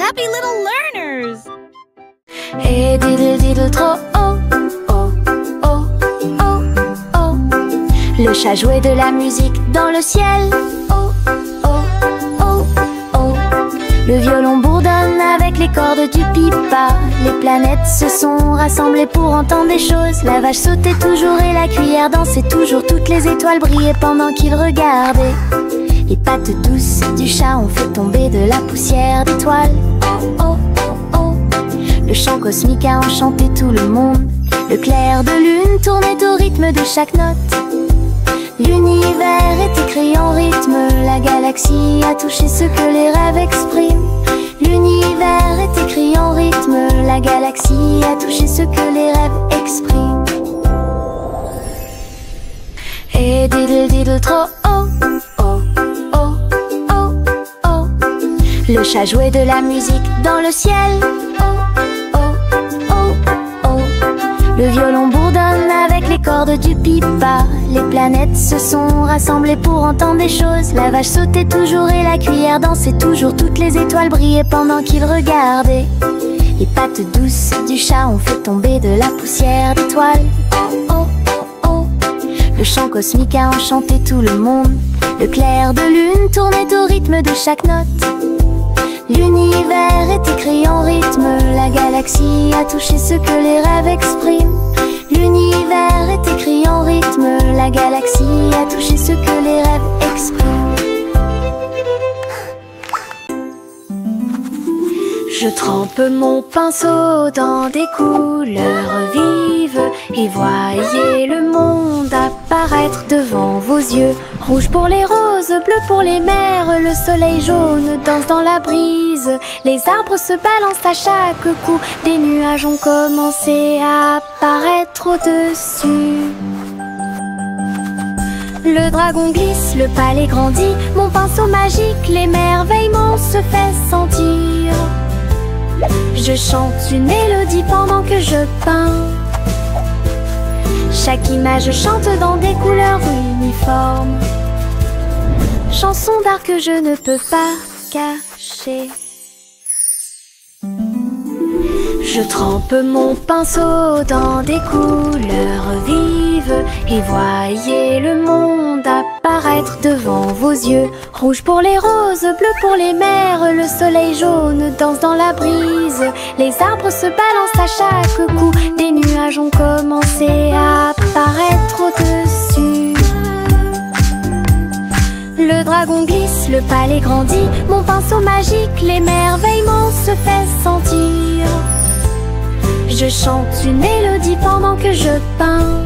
happy little learners. Et diddle diddle trop oh, oh, oh, oh, oh. Le chat jouait de la musique dans le ciel. Oh, oh, oh, oh. Le violon bourdonne avec les cordes du pipa. Les planètes se sont rassemblées pour entendre des choses. La vache sautait toujours et la cuillère dansait toujours. Toutes les étoiles brillaient pendant qu'ils regardaient. Les pattes douces du chat ont fait tomber de la poussière d'étoiles. Oh, oh, oh, oh. Le chant cosmique a enchanté tout le monde. Le clair de lune tournait au rythme de chaque note. L'univers est écrit en rythme. La galaxie a touché ce que les rêves expriment. L'univers est écrit en rythme. La galaxie a touché ce que les rêves expriment. Et diddle diddle trop oh, oh, oh, oh, oh. Le chat jouait de la musique dans le ciel. Oh, oh, oh, oh. Le violon bourdonne avec les cordes du pipa. Les planètes se sont rassemblées pour entendre des choses. La vache sautait toujours et la cuillère dansait toujours. Toutes les étoiles brillaient pendant qu'ils regardaient. Les pattes douces du chat ont fait tomber de la poussière d'étoiles. Oh, oh, oh, oh. Le chant cosmique a enchanté tout le monde. Le clair de lune tournait au rythme de chaque note. L'univers est écrit en rythme. La galaxie a touché ce que les rêves expriment. L'univers est écrit en rythme. La galaxie a touché ce que les rêves expriment. Je trempe mon pinceau dans des couleurs vives et voyez le monde apparaître devant vos yeux. Rouge pour les roses, bleu pour les mers, le soleil jaune danse dans la brise. Les arbres se balancent à chaque coup, des nuages ont commencé à apparaître au-dessus. Le dragon glisse, le palais grandit, mon pinceau magique, l'émerveillement se fait sentir. Je chante une mélodie pendant que je peins. Chaque image chante dans des couleurs uniformes. Chanson d'art que je ne peux pas cacher. Je trempe mon pinceau dans des couleurs vives et voyez le monde apparaître devant vos yeux. Rouge pour les roses, bleu pour les mers, le soleil jaune danse dans la brise. Les arbres se balancent à chaque coup, des nuages ont commencé à apparaître au-dessus. Le dragon glisse, le palais grandit, mon pinceau magique, l'émerveillement se fait sentir. Je chante une mélodie pendant que je peins.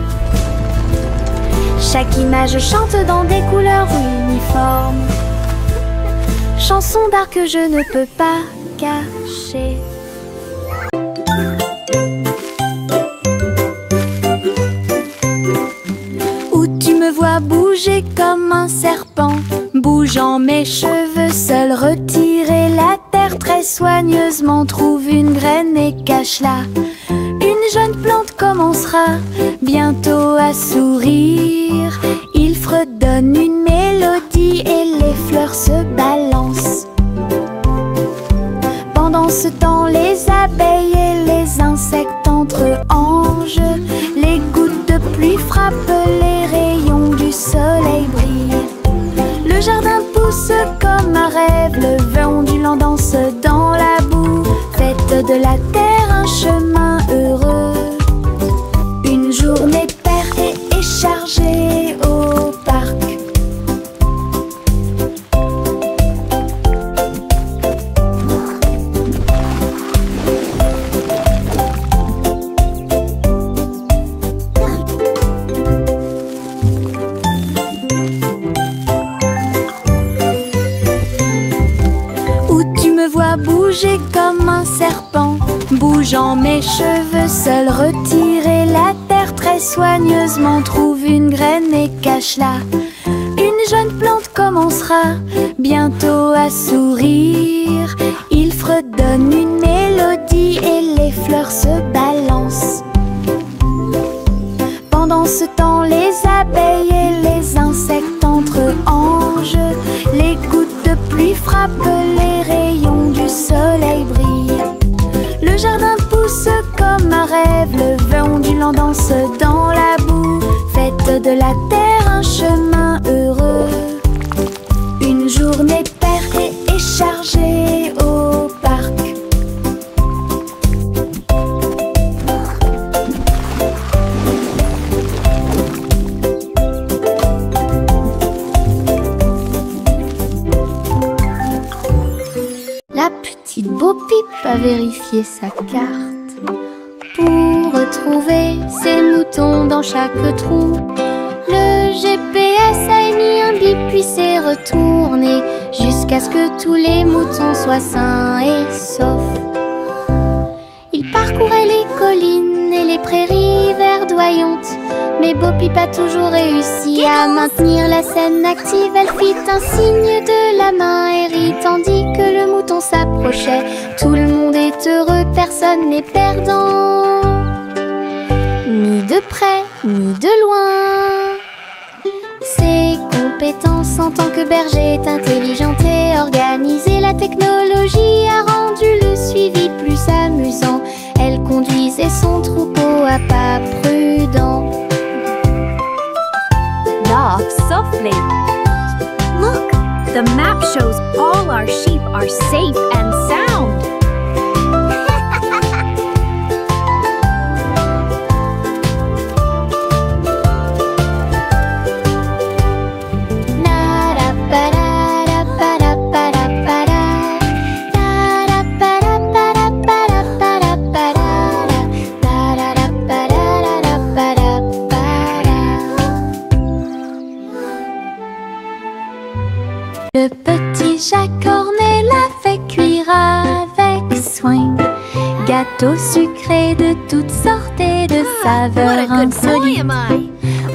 Chaque image chante dans des couleurs uniformes. Chanson d'art que je ne peux pas cacher. Où tu me vois bouger comme un serpent, bougeant mes cheveux, seul retirer la terre très soigneusement, trouve une graine et cache-la. Une jeune plante commencera bientôt à sourire. Il fredonne une mélodie et les fleurs se balancent. Pendant ce temps, les abeilles et les insectes entre anges. Les gouttes de pluie frappent, les rayons du soleil brillent. Le jardin pousse comme un rêve, le vent ondulant danse dans la boue. Faites de la terre un chemin heureux. Une journée paire et chargée au parc. Où tu me vois bouger comme un serpent, bougeant mes cheveux, seul retirer la terre très soigneusement, trouve une graine et cache-la. Une jeune plante commencera bientôt à sourire. Il fredonne une mélodie et les fleurs se balancent. Pendant ce temps, les abeilles et les insectes entre anges. Les gouttes de pluie frappent, les rayons du soleil brillent. La petite Bo-Peep a vérifié sa carte pour retrouver ses moutons dans chaque trou. Le GPS a émis un bip puis s'est retourné jusqu'à ce que tous les moutons soient sains et saufs. Il parcourait les collines et les prairies verdoyantes, mais Bo-Peep a toujours réussi à maintenir la scène active. Elle fit un signe de la main et rit tandis que le mouton s'approchait. Tout le monde est heureux, personne n'est perdant, ni de près ni de loin. Ses compétences en tant que berger est intelligente et organisée. La technologie a rendu le suivi plus amusant. Elle conduisait son troupeau à pas prudents. Laugh softly. Look, the map shows all our sheep are safe and sound. Le petit Jacques Cornet l'a fait cuire avec soin. Gâteau sucré de toutes sortes et de saveurs insolites.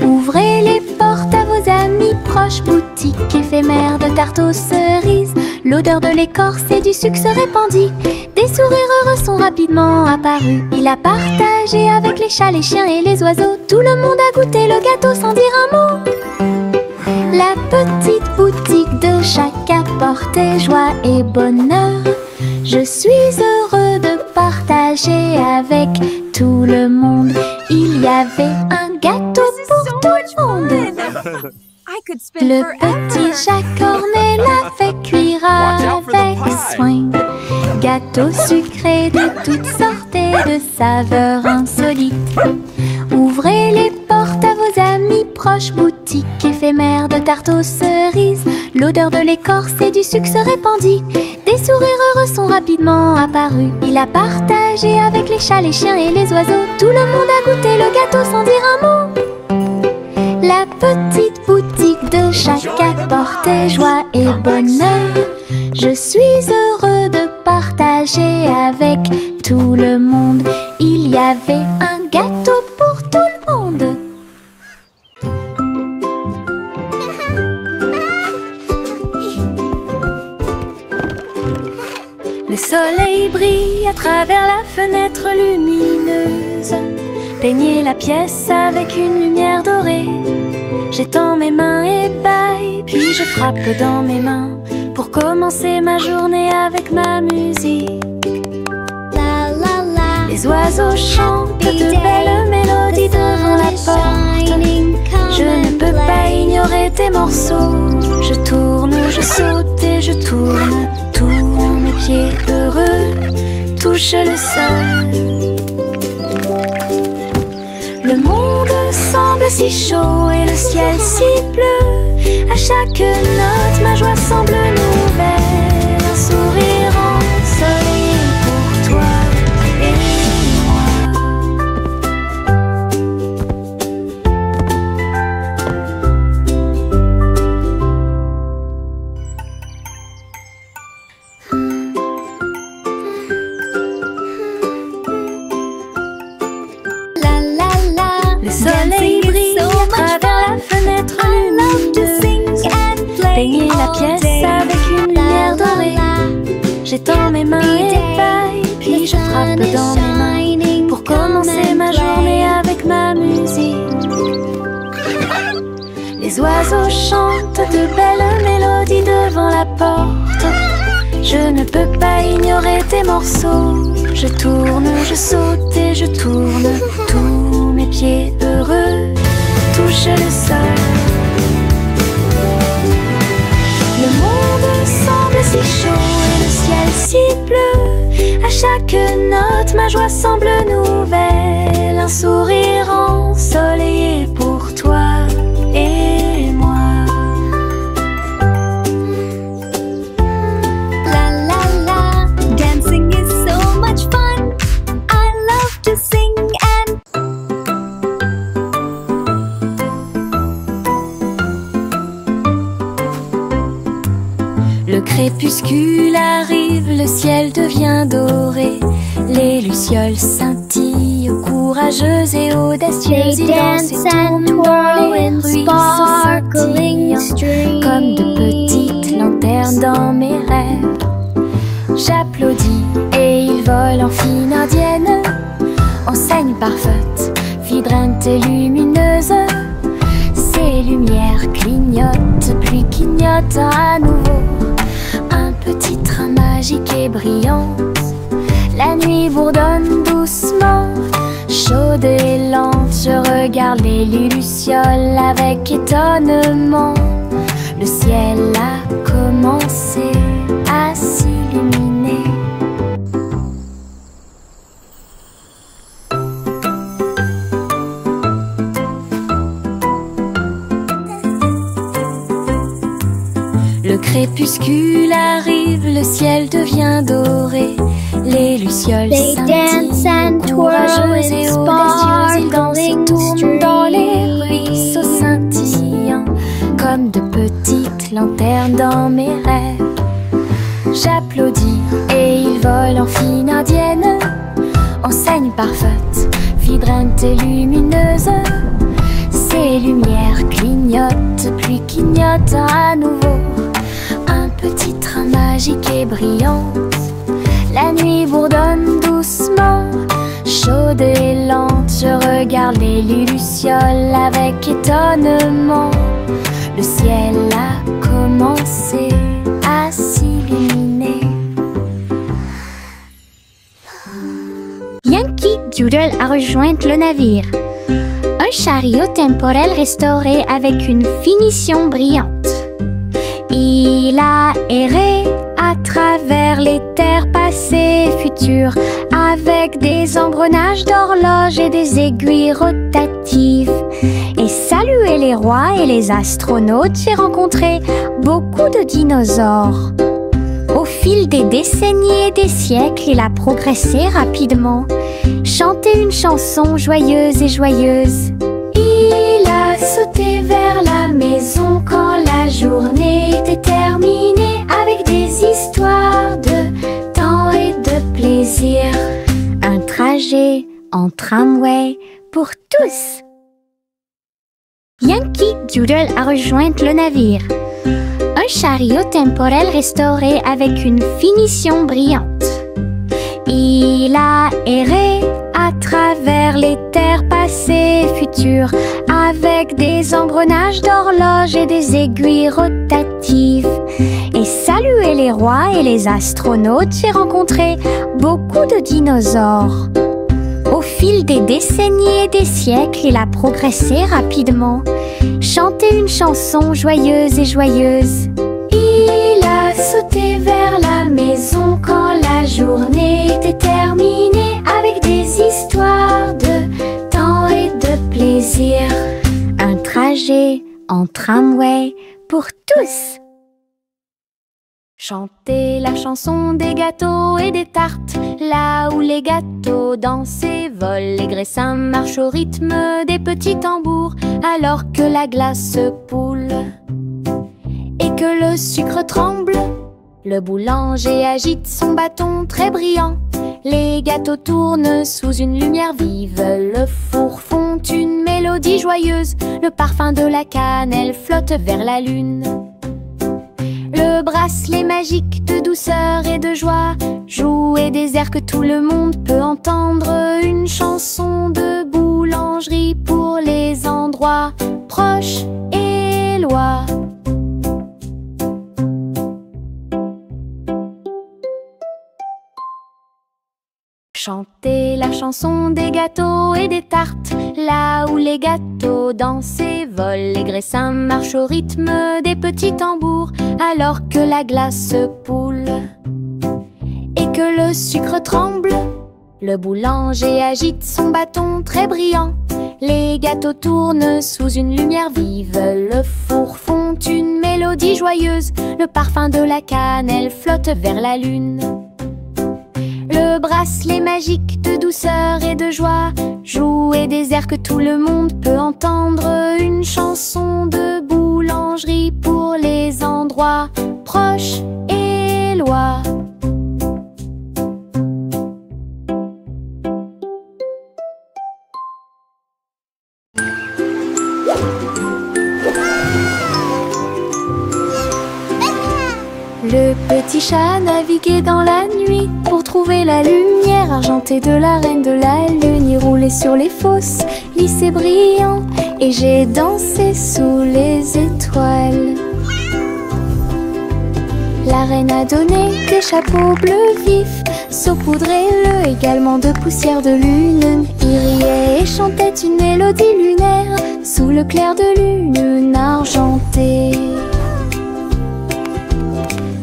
Ouvrez les portes à vos amis proches, boutique éphémère de tarte aux cerises. L'odeur de l'écorce et du sucre se répandit. Des sourires heureux sont rapidement apparus. Il a partagé avec les chats, les chiens et les oiseaux. Tout le monde a goûté le gâteau sans dire un mot. La petite boutique de Jacques apportait joie et bonheur. Je suis heureux de partager avec tout le monde. Il y avait un gâteau pour tout le monde. Le petit Jacques Cornet l'a fait cuire avec soin. Gâteau sucré de toutes sortes et de saveurs insolites. Ouvrez les portes à vos amis proches, boutique éphémère de tarte aux cerises. L'odeur de l'écorce et du sucre se répandit. Des sourires heureux sont rapidement apparus. Il a partagé avec les chats, les chiens et les oiseaux. Tout le monde a goûté le gâteau sans dire un mot. La petite boutique de Jacques apportait joie et bonheur. Je suis heureux de partager avec tout le monde. Il y avait un gâteau pour tout le monde. Le soleil brille à travers la fenêtre lumineuse. Peignez la pièce avec une lumière dorée. J'étends mes mains et bâille, puis je frappe dans mes mains pour commencer ma journée avec ma musique. Les oiseaux chantent de belles mélodies devant la porte. Je ne peux pas ignorer tes morceaux. Je tourne, je saute et je tourne. Tous mes pieds heureux touchent le sol. Le monde semble si chaud et le ciel si bleu. À chaque note, ma joie semble nouvelle. Un sourire ensoleillé pour toi et moi. Le soleil brille à travers la fenêtre lumineuse. Peignez la pièce avec une lumière dorée. J'étends mes mains et bâille, puis je frappe dans mes mains pour commencer ma journée avec ma musique. Les oiseaux chantent de belles mélodies devant la porte. Je ne peux pas ignorer tes morceaux. Je tourne, je saute et je tourne. Tous mes pieds heureux touchent le sol. Le monde semble si chaud et le ciel si bleu. À chaque note, ma joie semble nouvelle. Un sourire ensoleillé pour toi et moi. crépuscule arrive, le ciel devient doré. Les lucioles scintillent, courageuses et audacieuses. They Ils dansent dance et and tournent dans twirl les in ruisseaux sparkling scintillants, comme de petites lanternes dans mes rêves. J'applaudis et ils volent en fine indienne, enseigne parfaite, vibrante et lumineuse. Ces lumières clignotent, puis clignotent à nouveau. Un petit train magique et brillant. La nuit bourdonne doucement, chaude et lente. Je regarde les lucioles avec étonnement. Le ciel a commencé à s'illuminer. Le crépuscule arrive, le ciel devient doré. Les lucioles They dance and scintillent, twirl courageuses et in audacieuses. Ils dansent et sparkling tournent dans les ruisseaux streams. scintillants, comme de petites lanternes dans mes rêves. J'applaudis et ils volent en fine indienne, enseigne parfaite, vibrante et lumineuse. Ces lumières clignotent, puis clignotent à nouveau. Un petit train magique et brillant. La nuit bourdonne doucement, chaude et lente. Je regarde les lucioles avec étonnement. Le ciel a commencé à s'illuminer. Yankee Doodle a rejoint le navire. Un chariot temporel restauré avec une finition brillante. Il a erré à travers les terres passées et futures, avec des engrenages d'horloges et des aiguilles rotatives. Et salué les rois et les astronautes, j'ai rencontré beaucoup de dinosaures. Au fil des décennies et des siècles, il a progressé rapidement, chanté une chanson joyeuse et joyeuse. Il a sauté vers la maison quand la journée était terminée, avec des histoires de temps et de plaisir. Un trajet en tramway pour tous. Yankee Doodle a rejoint le navire. Un chariot temporel restauré avec une finition brillante. Il a erré à travers les terres passées et futures, avec des engrenages d'horloges et des aiguilles rotatives. Et salué les rois et les astronautes, j'ai rencontré beaucoup de dinosaures. Au fil des décennies et des siècles, il a progressé rapidement, chanté une chanson joyeuse et joyeuse. Il a sauté vers la maison quand la journée était terminée, avec des histoires de temps et de plaisir. Un trajet en tramway pour tous. Chantez la chanson des gâteaux et des tartes, là où les gâteaux dansent et volent. Les graissins marchent au rythme des petits tambours, alors que la glace poule et que le sucre tremble. Le boulanger agite son bâton très brillant. Les gâteaux tournent sous une lumière vive. Le four fond une mélodie joyeuse. Le parfum de la cannelle flotte vers la lune. Le bracelet magique de douceur et de joie jouer des airs que tout le monde peut entendre. Une chanson de boulangerie pour les endroits proches et loin. Chantez la chanson des gâteaux et des tartes, là où les gâteaux dansent et volent. Les graissins marchent au rythme des petits tambours, alors que la glace poule et que le sucre tremble. Le boulanger agite son bâton très brillant. Les gâteaux tournent sous une lumière vive. Le four fond une mélodie joyeuse. Le parfum de la cannelle flotte vers la lune. Le bracelet magique de douceur et de joie jouer des airs que tout le monde peut entendre. Une chanson de boulangerie pour les endroits proches et chat naviguait dans la nuit pour trouver la lumière argentée de la reine de la lune. Il roulait sur les fosses, lisse et brillant, et j'ai dansé sous les étoiles. La reine a donné des chapeaux bleus vifs, saupoudrez-le également de poussière de lune. Il riait et chantait une mélodie lunaire sous le clair de lune argentée.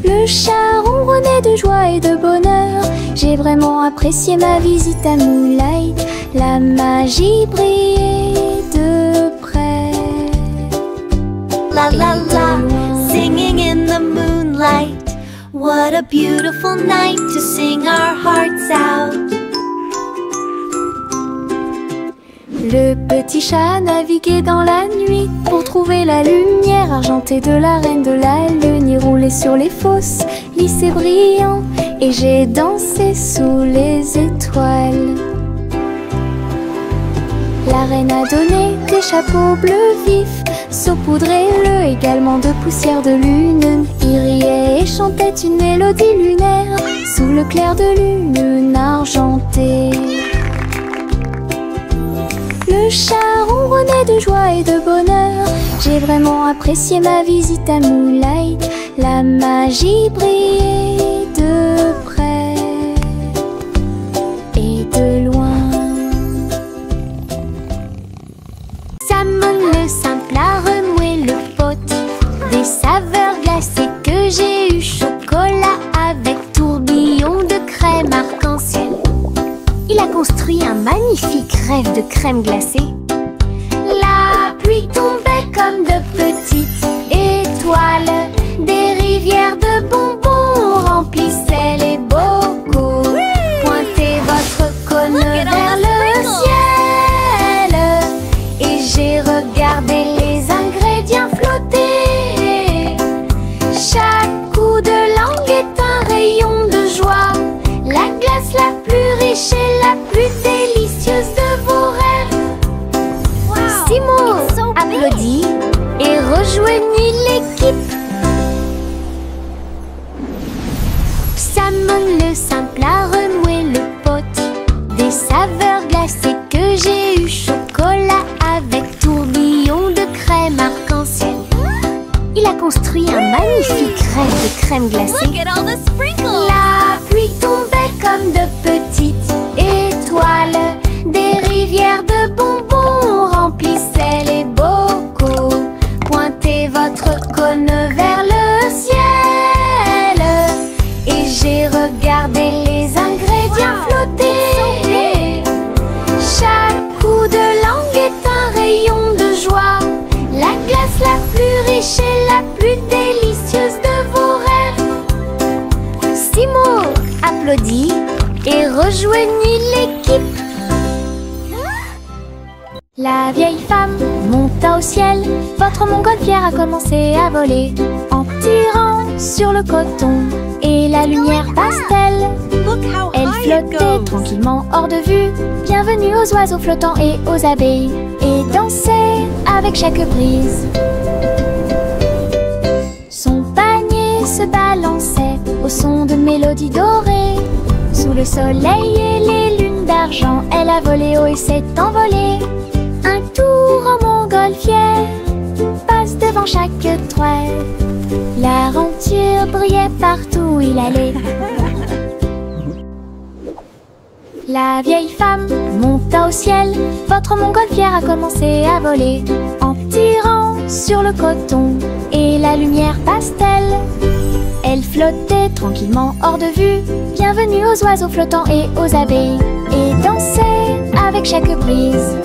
Le chat ronronnait de joie et de bonheur. J'ai vraiment apprécié ma visite à Moonlight. La magie brillait de près. La la la, singing in the moonlight. What a beautiful night to sing our hearts out. Le petit chat naviguait dans la nuit pour trouver la lumière argentée de la reine de la lune. Il roulait sur les fosses, lisse et brillant, et j'ai dansé sous les étoiles. La reine a donné des chapeaux bleus vifs, saupoudrez-le également de poussière de lune. Il riait et chantait une mélodie lunaire sous le clair de lune argentée. Le chat ronronnait de joie et de bonheur. J'ai vraiment apprécié ma visite à Moonlight. La magie brillait de près et de loin. Salmon le simple a remué le pot. Des saveurs glacées que j'ai eu. Chocolat avec tourbillon de crème arc-en-ciel. Il a construit un magnifique rêve de crème glacée. La pluie tombait comme de petites étoiles. Des rivières de bonbons remplissaient les bocaux. Pointez votre cône vers le ciel et j'ai regardé les ingrédients flotter. Chaque coup de langue est un rayon de joie. La glace la plus riche et la plus délicieuse de vos rêves. Simo applaudit et rejoignit l'équipe. Salmon le simple a remué le pot. Des saveurs glacées que j'ai eu. Chocolat avec tourbillon de crème arc-en-ciel. Il a construit un magnifique rêve de crème glacée. Look at all the sprinkles. La pluie tombait comme de petites étoiles. Des rivières de bonbons remplissaient les bocaux. Pointez votre cône vers le ciel et j'ai regardé les ingrédients flotter. Chaque coup de langue est un rayon de joie. La glace la plus riche et la plus délicieuse de vos rêves. Simo applaudit et rejoignit l'équipe. La vieille femme monta au ciel. Votre montgolfière a commencé à voler en tirant sur le coton et la lumière pastel. Look how Elle high it flottait goes. tranquillement hors de vue. Bienvenue aux oiseaux flottants et aux abeilles. Et dansait avec chaque brise. Son panier se balançait au son de mélodies dorées. Sous le soleil et les lunes d'argent, elle a volé haut et s'est envolée. Un tour en montgolfière passe devant chaque trait. L'aventure brillait partout où il allait. La vieille femme monta au ciel. Votre montgolfière a commencé à voler en tirant sur le coton et la lumière pastel. Elle flottait tranquillement hors de vue. Bienvenue aux oiseaux flottants et aux abeilles. Et dansait avec chaque brise.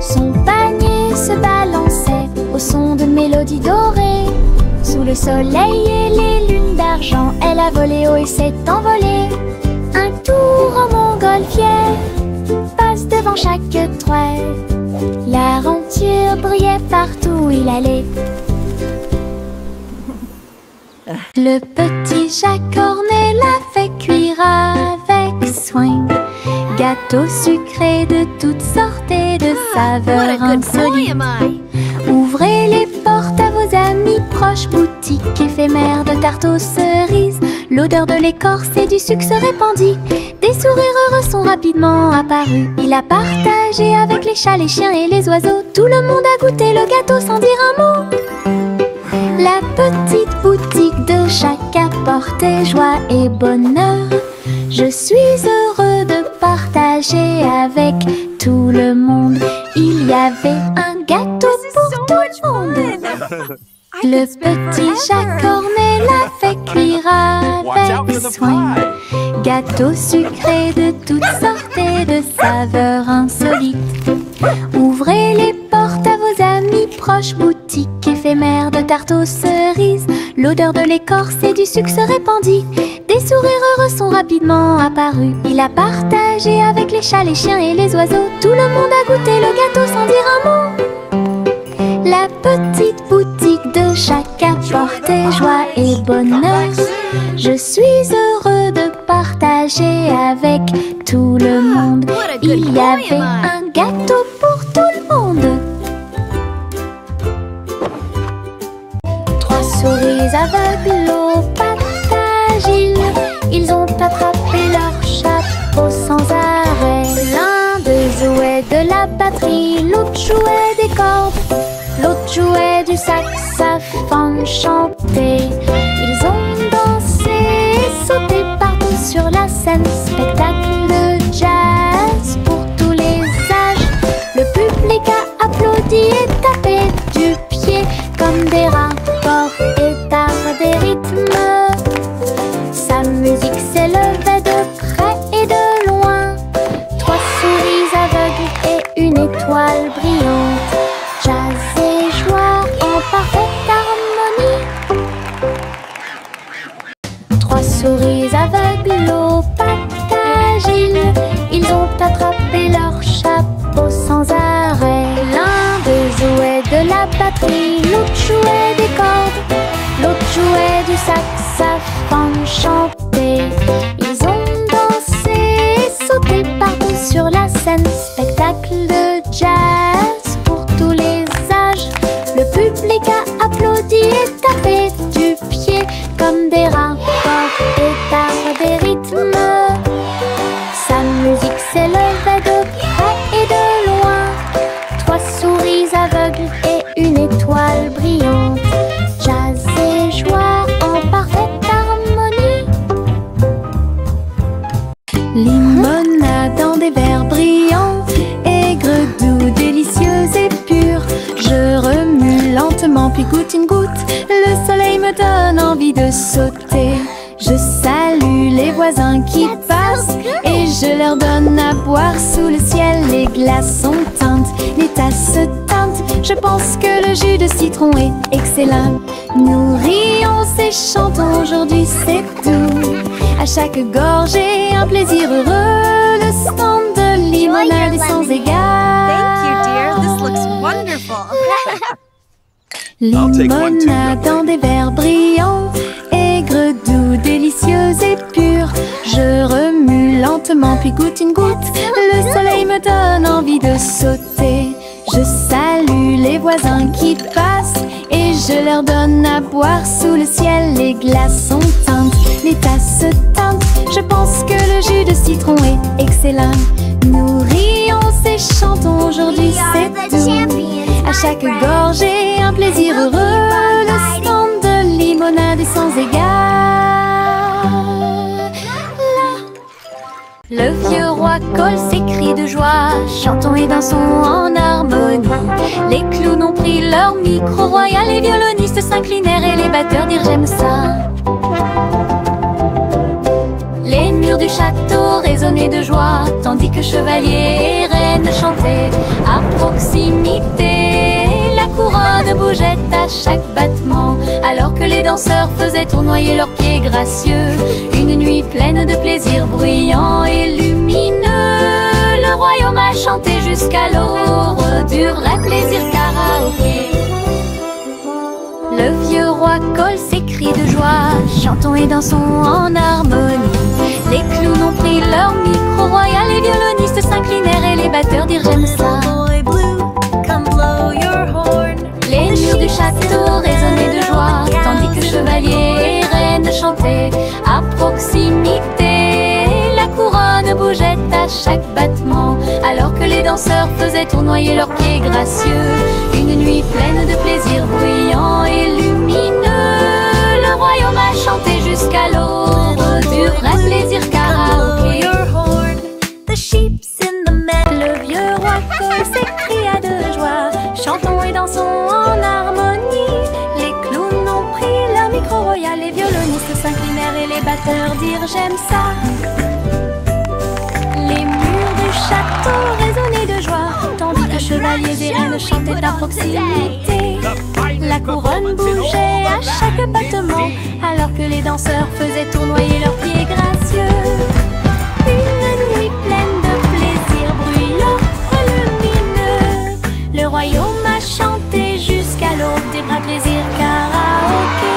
Son panier se balançait au son de mélodies dorées. Sous le soleil et les lunes d'argent, elle a volé haut et s'est envolée. Un tour en montgolfière passe devant chaque trait. L'aventure brillait partout où il allait. Le petit Jacques Cornet l'a fait cuire avec soin. Gâteau sucré de toutes sortes et de What a saveurs good boy insolites. am I. Ouvrez les portes à vos vos amis proches, boutique éphémère de tarte aux cerises. L'odeur de l'écorce et du sucre se répandit. Des sourires heureux sont rapidement apparus. Il a partagé avec les chats, les chiens et les oiseaux. Tout le monde a goûté le gâteau sans dire un mot. La petite boutique de chaque apportait joie et bonheur. Je suis heureux de partager avec tout le monde. Il y avait un gâteau pour tout le monde. Le petit Jacques Cornet l'a fait cuire avec soin. Gâteau sucré de toutes sortes et de saveurs insolites. Ouvrez les portes à vos amis proches, boutique éphémère de tarte aux cerises. L'odeur de l'écorce et du sucre se répandit. Des sourires heureux sont rapidement apparus. Il a partagé avec les chats, les chiens et les oiseaux. Tout le monde a goûté le gâteau sans dire un mot. La petite boutique de chaque apportait joie et bonheur. Je suis heureux de partager avec tout le monde. Il y avait un gâteau pour tout le monde. 3 souris aveugles au pattes agiles. Ils ont attrapé leur chapeau sans arrêt. L'un d'eux jouait de la batterie, l'autre jouait des cordes, l'autre jouait du saxophone chanté. Ils ont dansé et sauté partout sur la scène. Spectacle de jazz pour tous les âges. Le public a applaudi et tapé du pied comme des rapports et d'art des rythmes. Sa musique s'élevait de près et de loin. 3 souris aveugles et une étoile brillante. Jazz et joie en parfaite harmonie. 3 souris aveugles aux pattes agiles. Ils ont attrapé leur chapeau sans arrêt. L'un d'eux jouait de la batterie, l'autre jouait des cordes, l'autre jouait du saxophone chanté. Ils ont dansé et sauté partout sur la scène. Spectacle de jazz pour tous les âges. Le public a applaudi et tapé du pied comme des rapports et d'art des rythmes. Sa musique s'élevait de près et de loin. 3 souris aveugles et une étoile brillante. Jazz et joie en parfaite harmonie. Limonade dans des verres brillants, aigre, doux, délicieuse et pure. Je remue lentement puis goutte une goutte. Le soleil me donne envie de sauter. Je salue les voisins qui passent et je leur donne à boire sous le ciel. Les glaçons teintent, les tasses se teintent. Je pense que le jus de citron est excellent. Nous rions et chantons aujourd'hui, c'est tout. À chaque gorgée, un plaisir heureux. Le stand de limonade est sans égal. Thank you, dear. This looks wonderful. Limonade dans des verres brillants, aigre, doux, délicieuse et pure. Je remue lentement puis goûte une goutte. Le soleil me donne envie de sauter. Je salue les voisins qui passent et je leur donne à boire sous le ciel. Les glaçons teintent, les tasses se teintent. Je pense que le jus de citron est excellent. Nous rions et chantons aujourd'hui, c'est tout. À chaque gorgée, un plaisir heureux. Le stand de limonade est sans égal. Le vieux roi colle ses cris de joie. Chantons et dansons en harmonie. Les clowns ont pris leur micro royal. Les violonistes s'inclinèrent et les batteurs dirent j'aime ça. Les murs du château résonnaient de joie, tandis que chevaliers et reines chantaient à proximité. La couronne bougeait à chaque battement, alors que les danseurs faisaient tournoyer leurs pieds gracieux. Une nuit pleine de plaisir bruyant et lumineux. Le royaume a chanté jusqu'à l'aube du vrai plaisir karaoké. Le vieux roi colle ses cris de joie. Chantons et dansons en harmonie. Les clowns ont pris leur micro royal. Les violonistes s'inclinèrent et les batteurs dirent j'aime ça. Les murs du château résonnaient de joie, tandis que chevaliers et reines chantaient à proximité. La couronne bougeait à chaque battement, alors que les danseurs faisaient tournoyer leurs pieds gracieux. Une nuit pleine de plaisir bruyant et lumineux, le royaume a chanté jusqu'à l'aube du vrai plaisir karaoké. The sheep's in the meadow. Le vieux roi Cole s'écria de joie. Chantons et dansons en harmonie. Les clowns ont pris leur micro royal. Les violonistes s'inclinèrent et les batteurs dirent j'aime ça. Les murs du château résonnaient de joie, tandis que chevaliers et reines chantaient à proximité. La couronne bougeait à chaque battement, alors que les danseurs faisaient tournoyer leurs pieds gracieux. Une nuit pleine de plaisir bruyant et lumineux, le royaume a chanté jusqu'à l'aube des vrais plaisirs karaoké.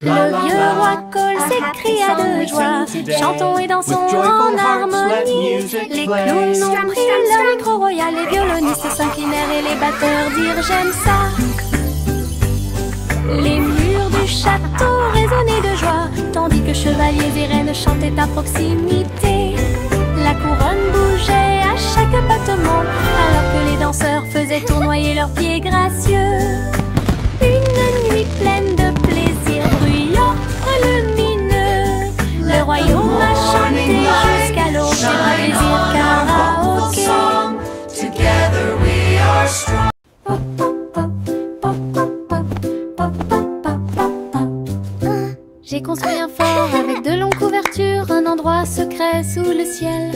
Le vieux roi Cole s'écria de joie. Chantons et dansons en harmonie. Les clowns ont pris leur micro royal. Les violonistes s'inclinèrent et les batteurs dirent j'aime ça. Les murs du château résonnaient de joie, tandis que chevaliers et reines chantaient à proximité. La couronne bougeait à chaque battement, alors que les danseurs faisaient tournoyer leurs pieds gracieux. Une nuit pleine de plaisir bruyant et lumineux, le royaume a chanté jusqu'à l'aube des vrais plaisirs karaoké. Together we are strong. J'ai construit un fort avec de longues couvertures, un endroit secret sous le ciel.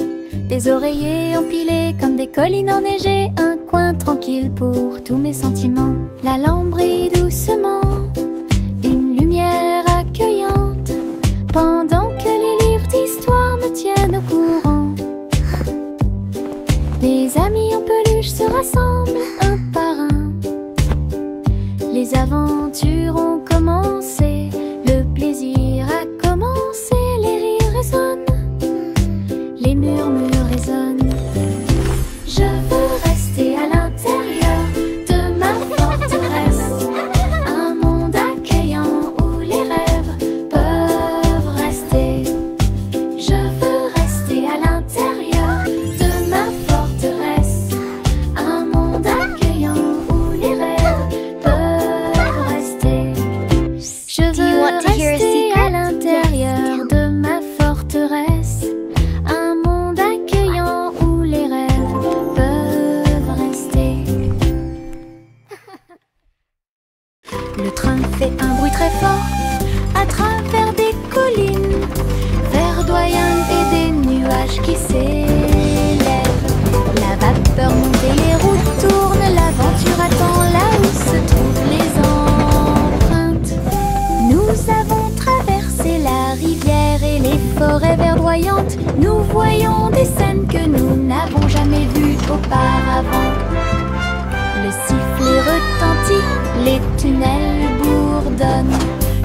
Des oreillers empilés comme des collines enneigées, un coin tranquille pour tous mes sentiments. La lampe brille doucement, une lumière accueillante, pendant que les livres d'histoire me tiennent au courant. Les amis en peluche se rassemblent un par un. Les aventures ont commencé, le plaisir a commencé, les rires résonnent, les murmures résonnent. Je veux rester à l'intérieur de ma forteresse, un monde accueillant où les rêves peuvent rester. Je veux rester à l'intérieur de ma forteresse, un monde accueillant où les rêves peuvent rester. Je veux rester à l'intérieur de ma forteresse, un monde accueillant où les rêves peuvent rester. Le train fait un bruit très fort à travers des collines verdoyantes et des nuages qui s'élèvent. La vapeur monte et les roues tournent, l'aventure attend là où se trouvent les empreintes. Nous avons traversé la rivière et les forêts verdoyantes. Nous voyons des scènes que nous n'avons jamais vues auparavant. Le sifflet retentit, les tunnels bourdonnent.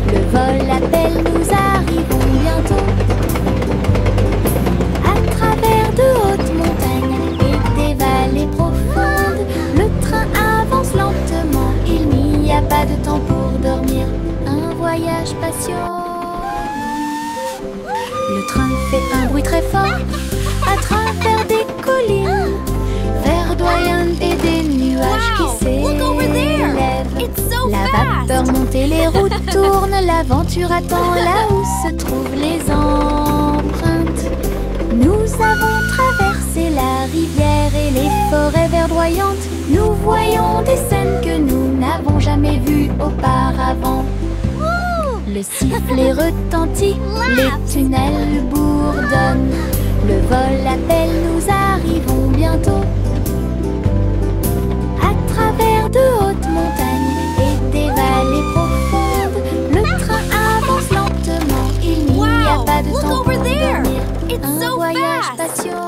Le vol appelle, nous arrivons bientôt. À travers de hautes montagnes et des vallées profondes, le train avance lentement, il n'y a pas de temps pour dormir. Un voyage patient. Le train fait un bruit très fort à travers des collines verdoyantes et des nuages qui s'élèvent. La vapeur monte et les routes tournent, l'aventure attend là où se trouvent les empreintes. Nous avons traversé la rivière et les forêts verdoyantes. Nous voyons des scènes que nous n'avons jamais vues auparavant. Le sifflet retentit, les tunnels bourdonnent. Le vol appelle, nous arrivons bientôt. À travers de hautes montagnes et des vallées profondes, le train avance lentement, il n'y a pas de temps pour dormir. Un voyage patient.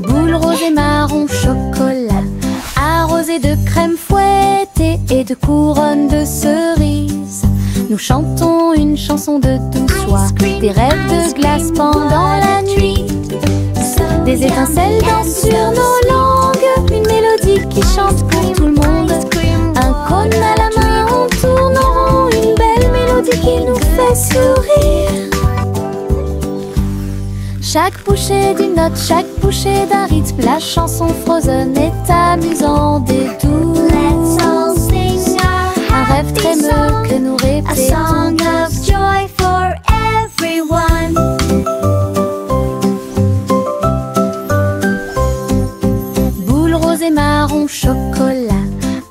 Boule rose et marron chocolat, arrosé de crème fouettée et de couronnes de cerises. Nous chantons une chanson de douce soie, des rêves de glace pendant la nuit. Des étincelles dansent sur nos langues, une mélodie qui chante pour tout le monde. Un cône à la main, on tourne en rond, une belle mélodie qui nous fait sourire. Chaque bouchée d'une note, chaque bouchée d'un rythme, la chanson Frozen est amusante et douce. Un rêve trémeux que nous répétons. A song of joy for everyone. Boule rose et marron chocolat,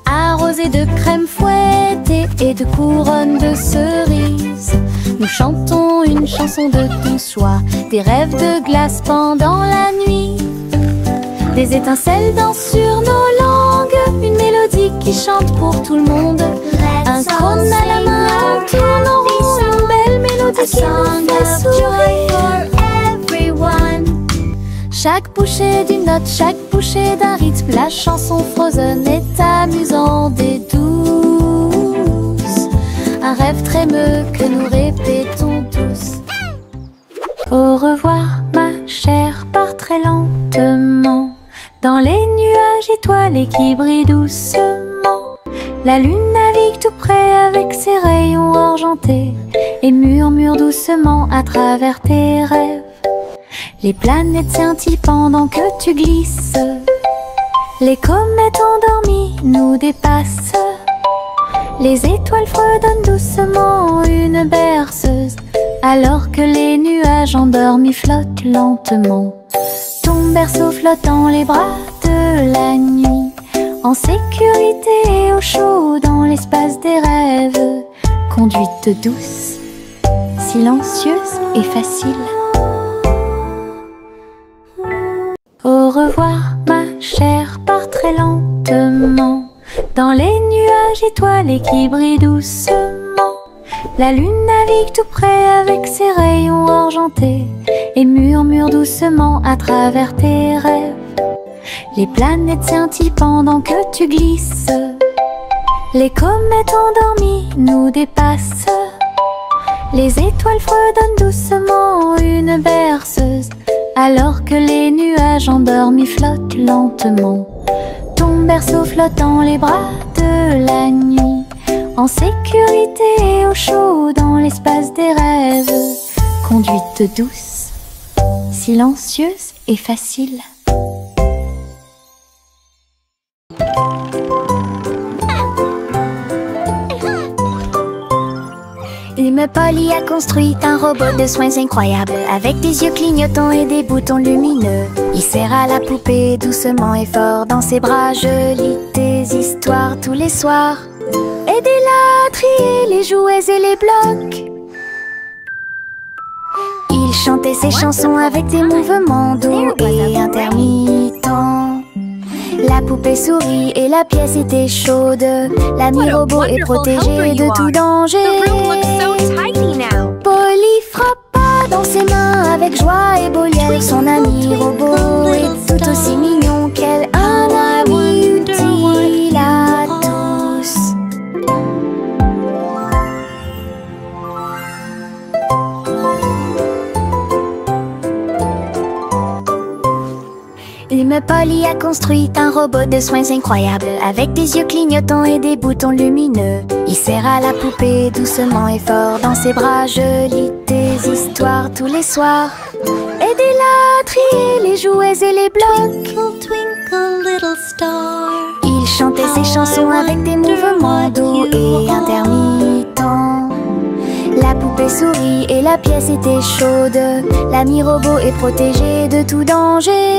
arrosé de crème fouettée et de couronnes de cerises. Nous chantons une chanson de douce joie, des rêves de glace pendant la nuit. Des étincelles dansent sur nos langues, une mélodie qui chante pour tout le monde. Un cône à la main, on tourne en rond, une belle mélodie qui nous fait sourire. Chaque bouchée d'une note, chaque bouchée d'un rythme, la chanson Frozen est amusante et douce. Un rêve trémeux que nous répétons tous. Au revoir ma chère, pars très lentement dans les nuages étoilés qui brillent doucement. La lune navigue tout près avec ses rayons argentés et murmure doucement à travers tes rêves. Les planètes scintillent pendant que tu glisses. Les comètes endormies nous dépassent. Les étoiles fredonnent doucement une berceuse, alors que les nuages endormis flottent lentement. Ton berceau flotte dans les bras de la nuit, en sécurité et au chaud dans l'espace des rêves. Conduite douce, silencieuse et facile. Au revoir ma chère, pars très lentement dans les nuages étoilés qui brillent doucement. La lune navigue tout près avec ses rayons argentés et murmure doucement à travers tes rêves. Les planètes scintillent pendant que tu glisses. Les comètes endormies nous dépassent. Les étoiles fredonnent doucement une berceuse, alors que les nuages endormis flottent lentement. Ton berceau flotte dans les bras de la nuit, en sécurité et au chaud dans l'espace des rêves. Conduite douce, silencieuse et facile. Une Polly a construit un robot de soins incroyable, avec des yeux clignotants et des boutons lumineux. Il serre à la poupée doucement et fort dans ses bras. Je lis tes histoires tous les soirs. Aidez-la à trier les jouets et les blocs. Il chantait ses chansons avec des mouvements doux et intermittents. La poupée sourit et la pièce était chaude. L'ami robot est protégé de tout danger. Polly frappa dans ses mains avec joie et beau liel. Son ami robot est tout aussi mignon qu'elle. Un ami utile à tous. Une Polly a construit un robot de soins incroyable, avec des yeux clignotants et des boutons lumineux. Il serre à la poupée doucement et fort dans ses bras. Je lis tes histoires tous les soirs. Aidez-la à trier les jouets et les blocs. Twinkle, twinkle, little star. Il chantait ses chansons avec des mouvements doux et intermittents. La poupée sourit et la pièce était chaude. L'ami robot est protégé de tout danger.